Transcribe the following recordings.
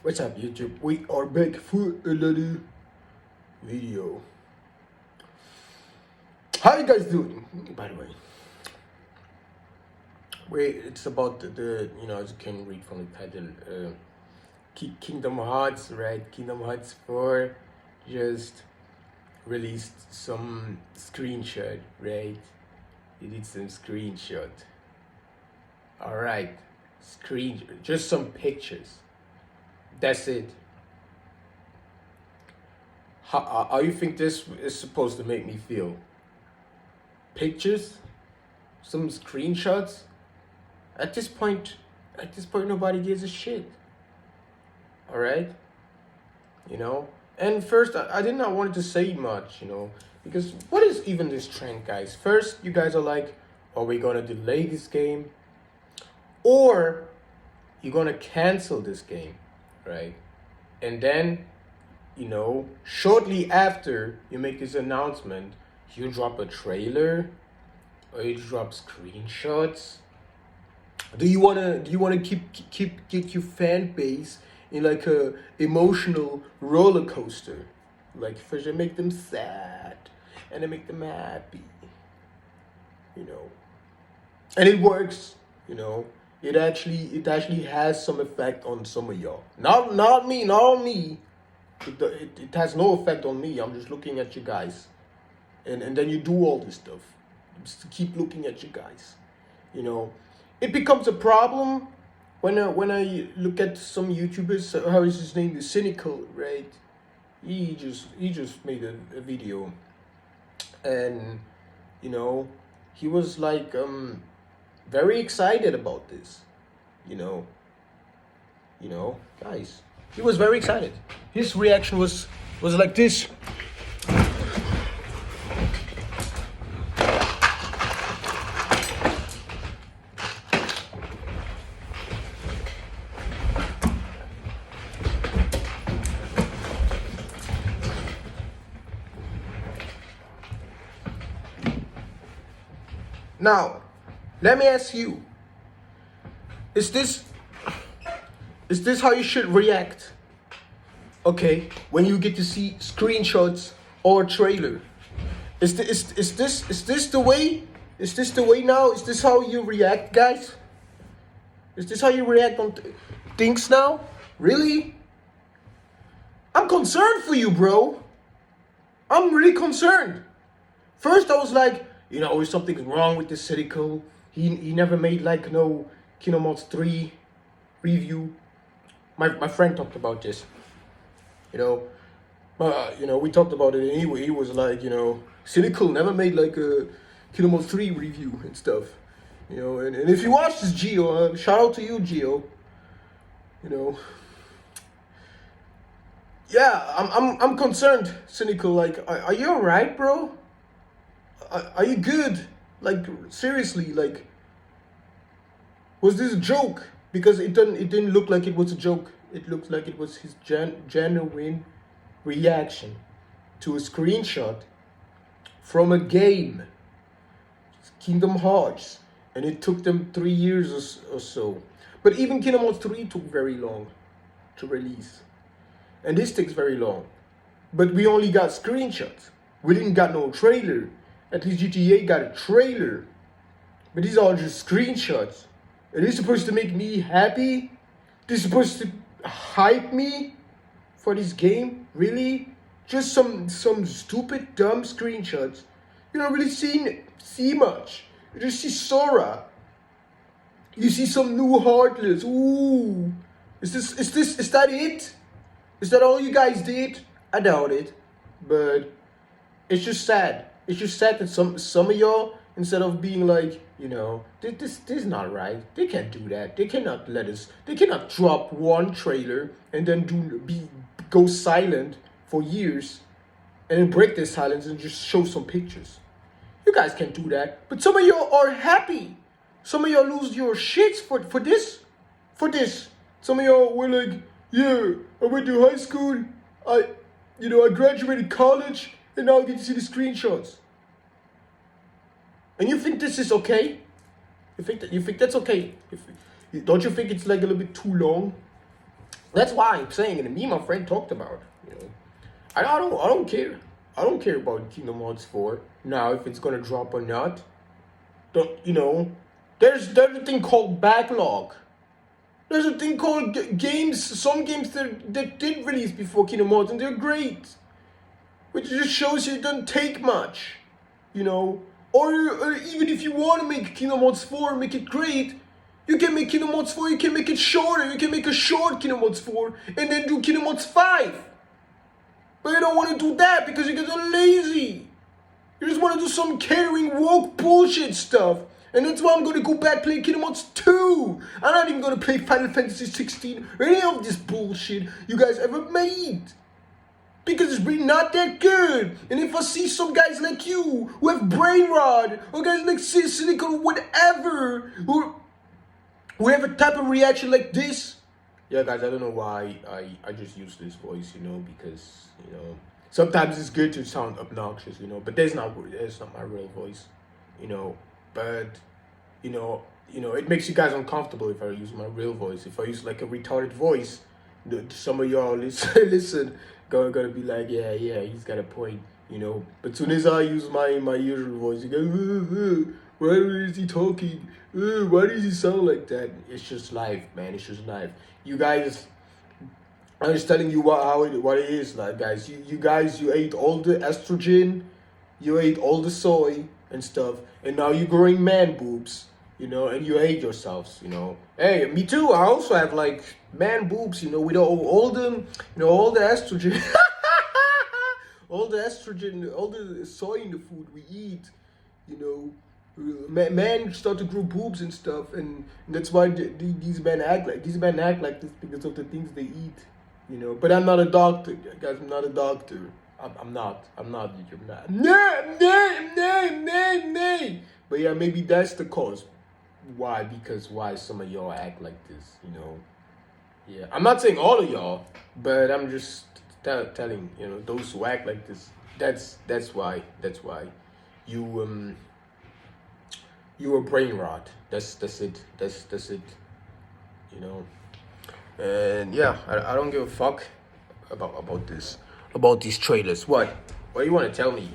What's up, YouTube? We are back for another video. How you guys doing? By the way, it's about the as you can read from the title, Kingdom Hearts, right? Kingdom Hearts 4 just released some screenshot, right? It did some screenshot. All right, just some pictures. That's it. How you think this is supposed to make me feel? Pictures? Some screenshots? At this point, nobody gives a shit. All right? And first, I did not want to say much, because what is even this trend, guys? First, you guys are like, are we gonna delay this game? Or you're gonna cancel this game, right? And then, shortly after you make this announcement, you drop a trailer or you drop screenshots. Do you wanna get your fan base in like a emotional roller coaster? Like first you make them sad and then make them happy. And it works, It actually has some effect on some of y'all. Not on me. It has no effect on me. I'm just looking at you guys. And then you do all this stuff. Just keep looking at you guys. It becomes a problem when I look at some YouTubers. How is his name? Cynical, right? He just made a video, and he was like very excited about this. Guys, he was very excited. His reaction was like this. Now, let me ask you, is this how you should react? Okay, when you get to see screenshots or trailer, is this the way? Is this the way now? Is this how you react, guys? Is this how you react on things now? Really? I'm concerned for you, bro. I'm really concerned. First, I was like, is something wrong with this Cynical? He never made like no Kingdom Hearts 3 review. My friend talked about this. We talked about it anyway. He was like, Cynical never made like a Kingdom Hearts 3 review and stuff. And if you watch this, Gio, shout out to you, Gio. Yeah, I'm concerned, Cynical. Like, are you alright, bro? Are you good? Like, seriously, like, was this a joke? Because it didn't look like it was a joke. It looked like it was his genuine reaction to a screenshot from a game, Kingdom Hearts, and it took them 3 years or so. But even Kingdom Hearts 3 took very long to release, and this takes very long. But we only got screenshots. We didn't got no trailer. At least GTA got a trailer. But these are just screenshots. Are they supposed to make me happy? They're supposed to hype me for this game? Really? Just some stupid, dumb screenshots. You don't really see much. You just see Sora. You see some new Heartless. Ooh. Is that it? Is that all you guys did? I doubt it. But it's just sad. It's just sad that some of y'all, instead of being like, this is not right. They can't do that. They cannot they cannot drop one trailer and then go silent for years and then break their silence and just show some pictures. You guys can't do that. But some of y'all are happy. Some of y'all lose your shits for this. Some of y'all were like, yeah, I went to high school. I graduated college. And now I get to see the screenshots. And you think this is okay? You think that's okay? Don't you think it's like a little bit too long? That's why I'm saying, and me and my friend talked about, I don't care. I don't care about Kingdom Hearts 4 now if it's gonna drop or not. Don't there's a thing called backlog. There's a thing called games. Some games that did release before Kingdom Hearts and they're great, which just shows you it doesn't take much, Or even if you want to make Kingdom Hearts 4 make it great, you can make Kingdom Hearts 4. You can make it shorter. You can make a short Kingdom Hearts 4 and then do Kingdom Hearts 5. But you don't want to do that because you guys are lazy. You just want to do some caring, woke bullshit stuff. And that's why I'm going to go back play Kingdom Hearts 2. I'm not even going to play Final Fantasy 16 or any of this bullshit you guys ever made. Because it's really not that good. And if I see some guys like you who have brain rot, or guys like Cynical or whatever, who have a type of reaction like this. Yeah, guys, I don't know why I just use this voice, because, sometimes it's good to sound obnoxious, but that's not my real voice, but, it makes you guys uncomfortable if I use my real voice. If I use like a retarded voice, some of y'all listen, gonna be like, yeah, he's got a point, but soon as I use my usual voice, you go, why is he talking? Why does he sound like that? It's just life, man. It's just life. You guys, I'm just telling you what it is like, guys. You ate all the estrogen, you ate all the soy and stuff, and now you're growing man boobs, and you hate yourselves, Hey, me too. I also have like man boobs, with all the estrogen, all the estrogen, all the soy in the food we eat, Men start to grow boobs and stuff, and that's why these men act like this because of the things they eat, But I'm not a doctor, guys. I'm not a doctor. I'm not. Nay. But yeah, maybe that's the cause. Why? Because why some of y'all act like this, Yeah, I'm not saying all of y'all, but I'm just telling, those who act like this. That's why you a brain rot. That's it. That's it. And yeah, I don't give a fuck about this, about these trailers. What do you want to tell me?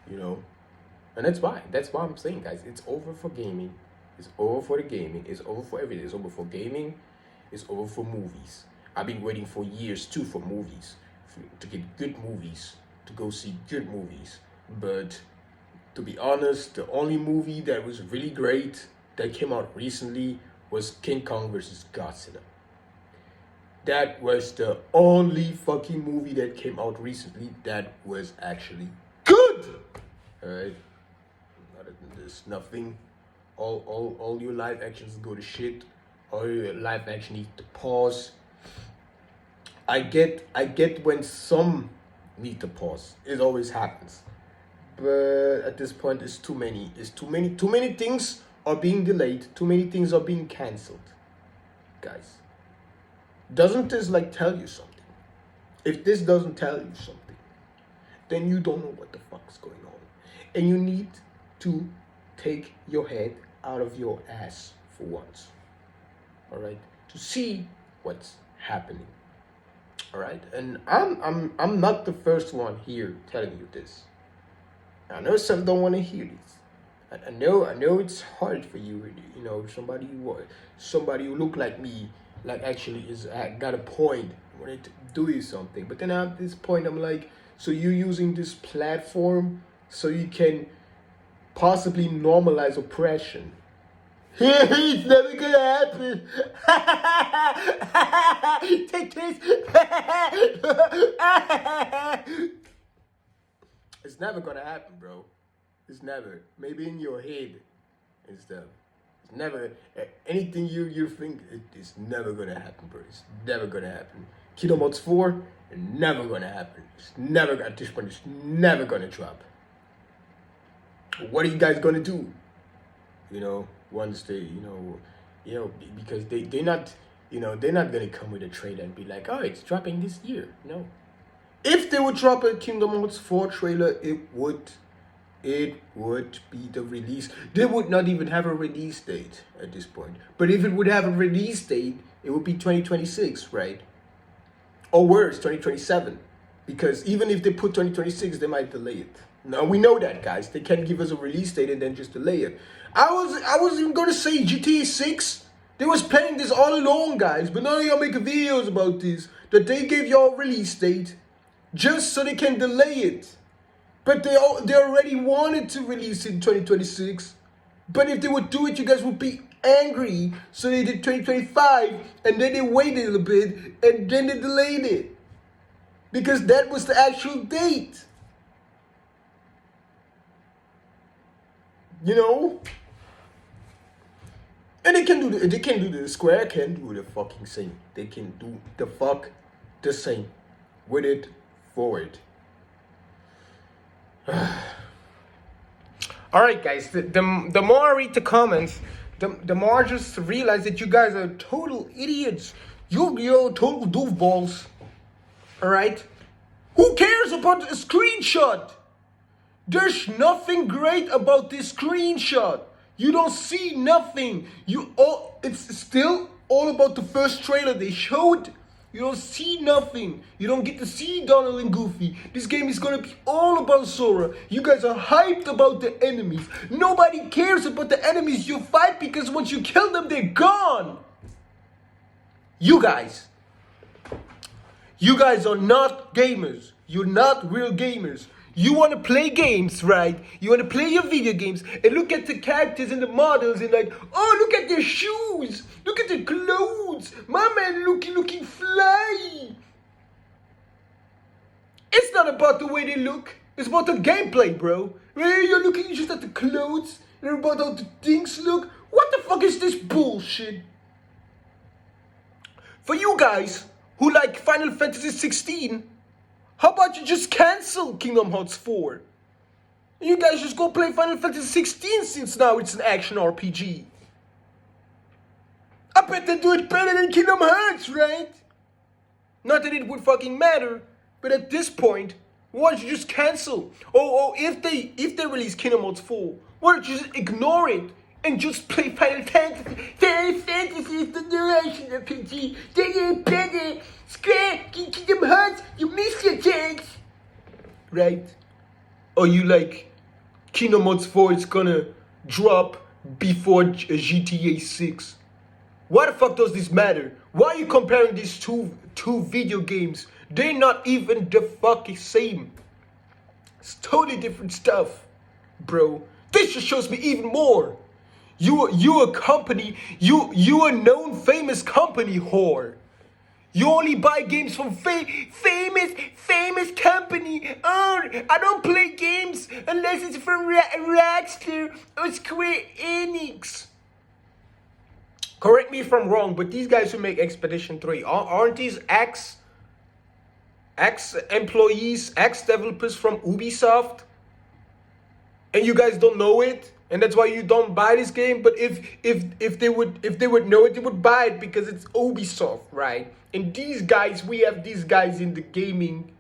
And that's why I'm saying, guys, it's over for gaming. It's over for the gaming. It's over for everything. It's over for gaming. It's over for movies. I've been waiting for years too for movies, to get good movies, to go see good movies, but to be honest, the only movie that was really great that came out recently was King Kong vs. Godzilla. That was the only fucking movie that came out recently that was actually good. Alright? Other than this, nothing. All your live actions go to shit. All your live action need to pause. I get when some need to pause. It always happens. But at this point, it's too many. Too many things are being delayed. Too many things are being cancelled. Guys, doesn't this tell you something? If this doesn't tell you something, then you don't know what the fuck's going on. And you need to take your head out of your ass for once. Alright? To see what's happening. Alright? And I'm not the first one here telling you this. I know some don't want to hear this. I know it's hard for you, somebody who look like me, actually is got a point when it doing something. But then at this point, I'm like, so you're using this platform so you can possibly normalize oppression. It's never gonna happen. Take this. It's never gonna happen, bro. It's never. Maybe in your head and stuff. It's never. Anything you think, it's never gonna happen, bro. It's never gonna happen. Kingdom Hearts 4, never gonna happen. It's never, at this point, it's never gonna drop. What are you guys gonna do? Once they, because they're not, they're not gonna come with a trailer and be like, oh, it's dropping this year. No. If they would drop a Kingdom Hearts 4 trailer, it would be the release. They would not even have a release date at this point. But if it would have a release date, it would be 2026, right? Or worse, 2027. Because even if they put 2026, they might delay it. Now we know that, guys. They can't give us a release date and then just delay it. I was even gonna say GTA 6. They was planning this all along, guys. But now y'all make videos about this. That they gave y'all a release date just so they can delay it. But they already wanted to release it in 2026. But if they would do it, you guys would be angry. So they did 2025, and then they waited a little bit, and then they delayed it. Because that was the actual date. You know? And they can do the Square can do the fucking same. They can do the same with it forward. Alright guys, the more I read the comments, the more I just realize that you guys are total idiots. You're total doofballs. Alright? Who cares about a screenshot? There's nothing great about this screenshot. You don't see nothing. It's still all about the first trailer they showed. You don't see nothing. You don't get to see Donald and Goofy. This game is gonna be all about Sora. You guys are hyped about the enemies. Nobody cares about the enemies you fight because once you kill them, they're gone. You guys are not gamers. You're not real gamers. You want to play games, right? You want to play your video games and look at the characters and the models and like, oh, look at their shoes. Look at their clothes. My man looking fly. It's not about the way they look. It's about the gameplay, bro. You're looking just at the clothes and about how the things look. What the fuck is this bullshit? For you guys who like Final Fantasy 16, how about you just cancel Kingdom Hearts 4? And you guys just go play Final Fantasy 16 since now it's an action RPG. I bet they do it better than Kingdom Hearts, right? Not that it would fucking matter, but at this point, why don't you just cancel? If they release Kingdom Hearts 4, why don't you just ignore it and just play Final Fantasy? Final Fantasy is the new action RPG. They ain't better. Square, Kingdom Hearts, you missed your chance. Right? Or you like Kingdom Hearts 4 is gonna drop before GTA 6. Why the fuck does this matter? Why are you comparing these two video games? They're not even the fucking same. It's totally different stuff, bro. This just shows me even more. You a company, you a known famous company whore. You only buy games from famous company. Oh, I don't play games unless it's from Rockstar or Square Enix. Correct me if I'm wrong, but these guys who make Expedition 3, aren't these ex-employees, ex-developers from Ubisoft? And you guys don't know it? And that's why you don't buy this game? But if they would know it, they would buy it because it's Ubisoft, right? And we have these guys in the gaming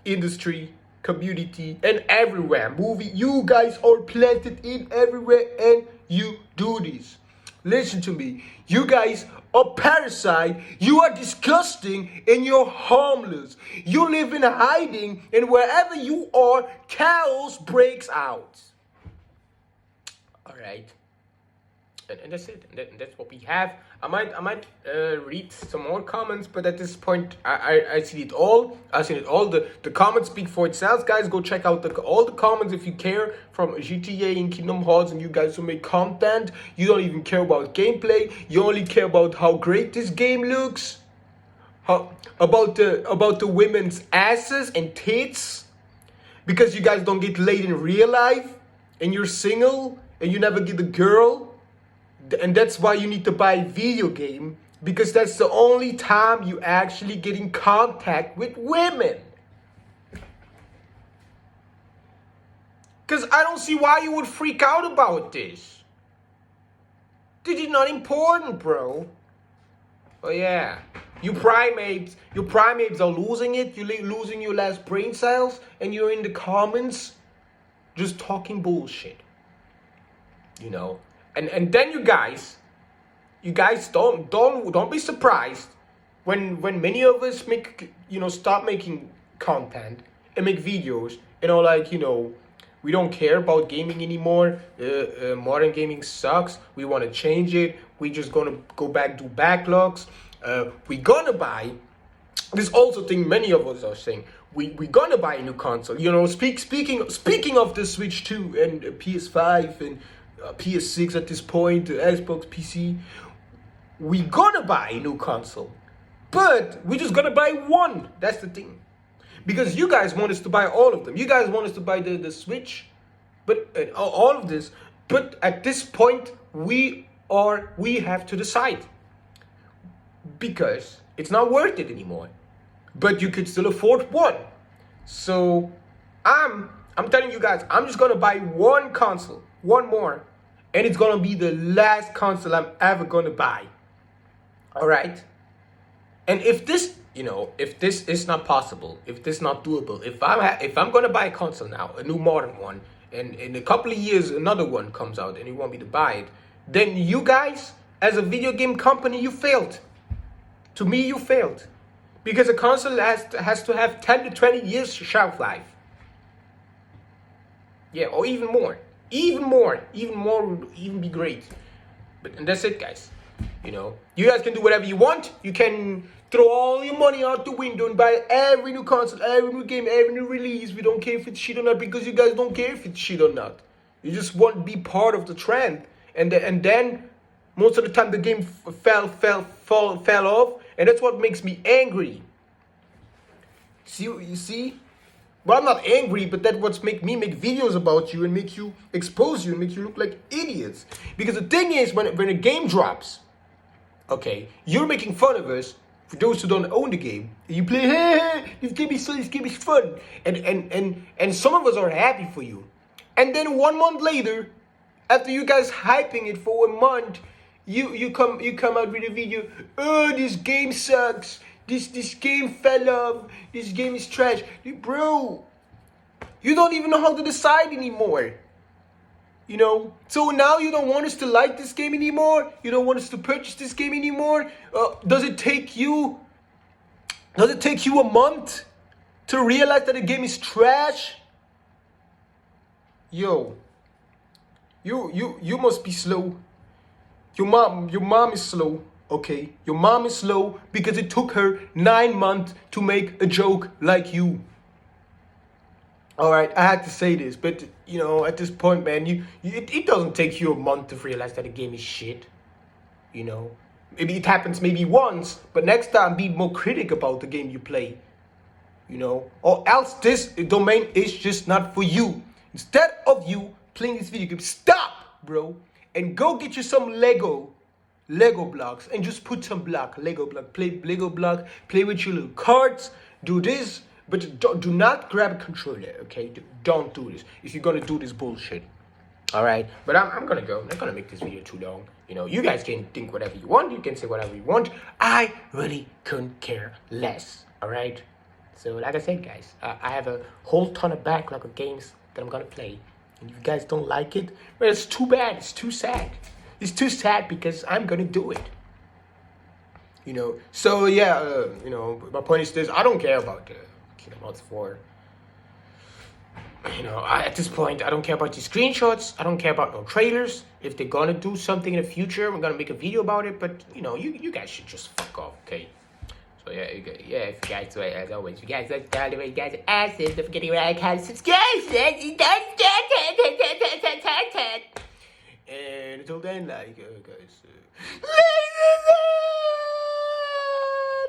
industry, community, and everywhere. You guys are planted in everywhere and you do this. Listen to me. You guys are parasite. You are disgusting and you're harmless. You live in hiding and wherever you are, chaos breaks out. Alright. And that's it. And that's what we have. I might read some more comments, but at this point, I see it all. I see it all. The comments speak for itself, guys. Go check out all the comments if you care from GTA and Kingdom Hearts, and you guys who make content. You don't even care about gameplay. You only care about how great this game looks. About the women's asses and tits, because you guys don't get laid in real life, and you're single, and you never get a girl. And that's why you need to buy a video game, because that's the only time you actually get in contact with women. Because I don't see why you would freak out about this. This is not important, bro. Oh yeah, you primates are losing it. You're losing your last brain cells, and you're in the comments just talking bullshit. You know? And then you guys you guys don't be surprised when many of us make, start making content and make videos, like, we don't care about gaming anymore. Modern gaming sucks. We want to change it. We just gonna go back to backlogs. We gonna buy. This also thing many of us are saying. We gonna buy a new console. Speaking of the Switch 2 and PS5 and PS6 at this point, Xbox PC. We gonna buy a new console, but we just gonna buy one. That's the thing. Because you guys want us to buy all of them. You guys want us to buy the Switch, but all of this. But at this point, we have to decide. Because it's not worth it anymore. But you could still afford one. So I'm telling you guys, I'm just gonna buy one console, one more. And it's gonna be the last console I'm ever gonna buy. Alright? And if this is not possible, if this is not doable, if I'm gonna buy a console now, a new modern one, and in a couple of years another one comes out and you want me to buy it, then you guys, as a video game company, you failed. To me, you failed. Because a console has to have 10 to 20 years shelf life. Yeah, or even more. Even would be great. And that's it, guys. You guys can do whatever you want. You can throw all your money out the window and buy every new console, every new game, every new release. We don't care if it's shit or not, because you guys don't care if it's shit or not. You just want to be part of the trend. And then most of the time the game fell off, and that's what makes me angry. You see? Well, I'm not angry, but that's what's make me make videos about you and make you expose you and make you look like idiots. Because the thing is, when a game drops, okay, you're making fun of us. For those who don't own the game, you play, hey, this game is fun, and some of us are happy for you. And then 1 month later, after you guys hyping it for 1 month, you come out with a video. Oh, this game sucks. This game fell off. This game is trash. Bro, you don't even know how to decide anymore. So now you don't want us to like this game anymore. You don't want us to purchase this game anymore. Does it take you a month to realize that the game is trash? Yo, you must be slow. Your mom is slow. Okay, your mom is slow because it took her 9 months to make a joke like you. All right, I had to say this, but at this point, man, it doesn't take you a month to realize that a game is shit. Maybe it happens maybe once, but next time be more critic about the game you play. Or else this domain is just not for you. Instead of you playing this video game, stop, bro, and go get you some Lego blocks and just put some Lego block, play Lego block, play with your little cards, do this. But do not grab a controller, okay? Don't do this if you're gonna do this bullshit. All right? But I'm gonna go. I'm not gonna make this video too long. You guys can think whatever you want. You can say whatever you want. I really couldn't care less. All right? So like I said, guys, I have a whole ton of backlog of games that I'm gonna play. And if you guys don't like it, well, it's too bad. It's too sad. It's too sad because I'm gonna do it. So yeah, my point is this: I don't care about Kingdom Hearts 4. At this point, I don't care about the screenshots. I don't care about no trailers. If they're gonna do something in the future, we're gonna make a video about it. But you guys should just fuck off, okay? So yeah, if you guys, as always, you guys like the way you guys are asses. Don't forget to like, how to subscribe. And until then, guys,